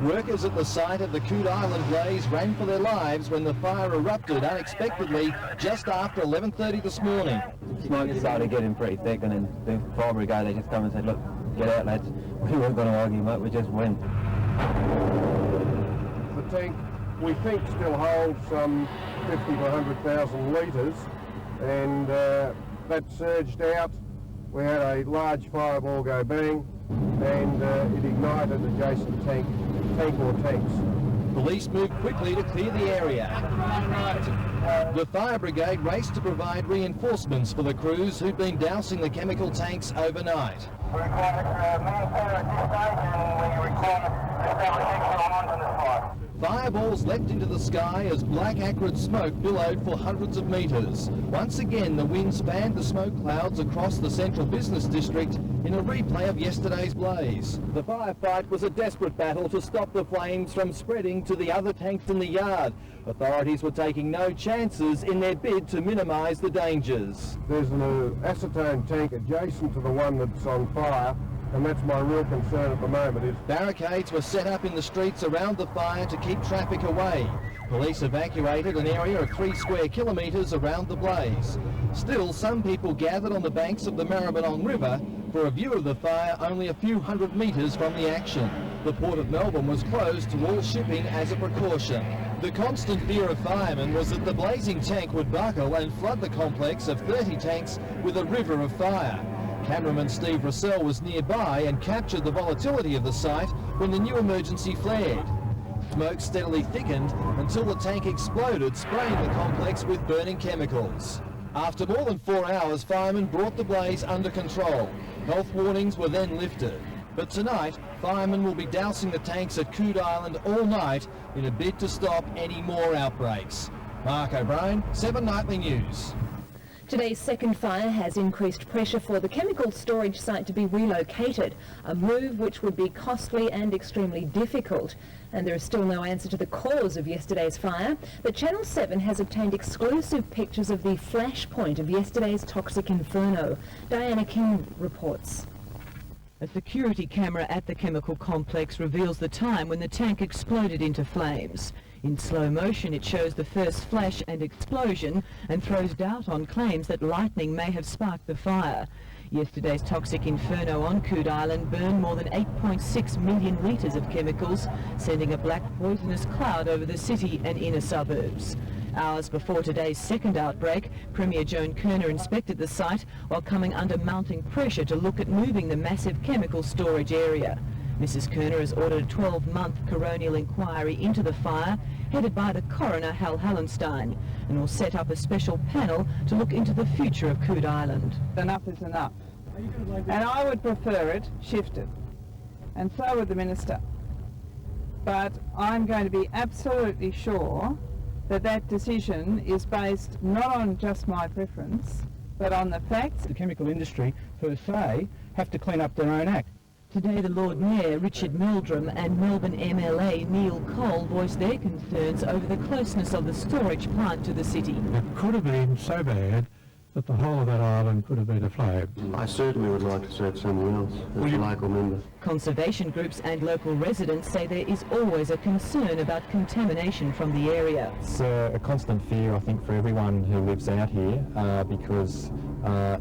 Workers at the site of the Coode Island blaze ran for their lives when the fire erupted unexpectedly just after 11:30 this morning. Smoke started getting pretty thick, and then the fire brigade, they just come and said, look, get out lads. We weren't going to argue, mate, we just went. The tank, we think, still holds some 50 to 100,000 litres, and that surged out. We had a large fireball go bang, and it ignited adjacent tank or tanks. Police moved quickly to clear the area. The fire brigade raced to provide reinforcements for the crews who'd been dousing the chemical tanks overnight. We require manpower at this stage, and we require establishing on this fire. Fireballs leapt into the sky as black acrid smoke billowed for hundreds of metres. Once again, the winds fanned the smoke clouds across the central business district in a replay of yesterday's blaze. The firefight was a desperate battle to stop the flames from spreading to the other tanks in the yard. Authorities were taking no chances in their bid to minimise the dangers. There's an acetone tank adjacent to the one that's on fire, and that's my real concern at the moment. Barricades were set up in the streets around the fire to keep traffic away. Police evacuated an area of 3 square kilometres around the blaze. Still, some people gathered on the banks of the Maribyrnong River for a view of the fire only a few hundred metres from the action. The Port of Melbourne was closed to all shipping as a precaution. The constant fear of firemen was that the blazing tank would buckle and flood the complex of 30 tanks with a river of fire. Cameraman Steve Russell was nearby and captured the volatility of the site when the new emergency flared. Smoke steadily thickened until the tank exploded, spraying the complex with burning chemicals. After more than 4 hours, firemen brought the blaze under control. Health warnings were then lifted. But tonight, firemen will be dousing the tanks at Coode Island all night in a bid to stop any more outbreaks. Mark O'Brien, 7 Nightly News. Today's second fire has increased pressure for the chemical storage site to be relocated, a move which would be costly and extremely difficult. And there is still no answer to the cause of yesterday's fire. But Channel 7 has obtained exclusive pictures of the flashpoint of yesterday's toxic inferno. Diana King reports. A security camera at the chemical complex reveals the time when the tank exploded into flames. In slow motion, it shows the first flash and explosion and throws doubt on claims that lightning may have sparked the fire. Yesterday's toxic inferno on Coode Island burned more than 8.6 million litres of chemicals, sending a black poisonous cloud over the city and inner suburbs. Hours before today's second outbreak, Premier Joan Kirner inspected the site while coming under mounting pressure to look at moving the massive chemical storage area. Mrs Kirner has ordered a 12-month coronial inquiry into the fire, headed by the coroner Hal Hallenstein, and will set up a special panel to look into the future of Coode Island. Enough is enough. And I would prefer it shifted. And so would the Minister. But I'm going to be absolutely sure that that decision is based not on just my preference, but on the facts. The chemical industry, per se, have to clean up their own act. Today, the Lord Mayor, Richard Meldrum, and Melbourne MLA Neil Cole voiced their concerns over the closeness of the storage plant to the city. It could have been so bad that the whole of that island could have been aflame. I certainly would like to see it somewhere else as a local member. Conservation groups and local residents say there is always a concern about contamination from the area. It's a constant fear, I think, for everyone who lives out here because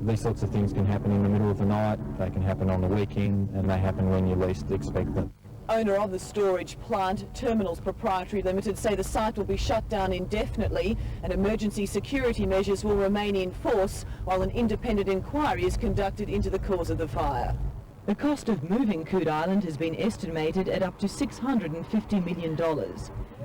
these sorts of things can happen in the middle of the night, they can happen on the weekend, and they happen when you least expect them. Owner of the storage plant, Terminals Proprietary Limited, say the site will be shut down indefinitely and emergency security measures will remain in force while an independent inquiry is conducted into the cause of the fire. The cost of moving Coode Island has been estimated at up to $650 million.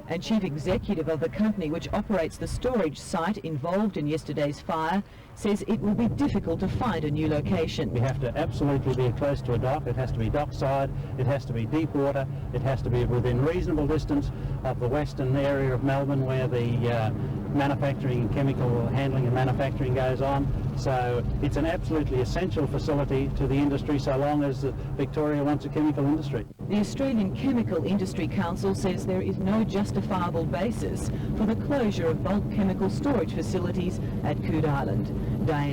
And Chief Executive of the company which operates the storage site involved in yesterday's fire says it will be difficult to find a new location. We have to absolutely be close to a dock. It has to be dockside, it has to be deep water, it has to be within reasonable distance of the western area of Melbourne where the manufacturing, chemical handling and manufacturing goes on. So it's an absolutely essential facility to the industry so long as Victoria wants a chemical industry. The Australian Chemical Industry Council says there is no justifiable basis for the closure of bulk chemical storage facilities at Coode Island. Diana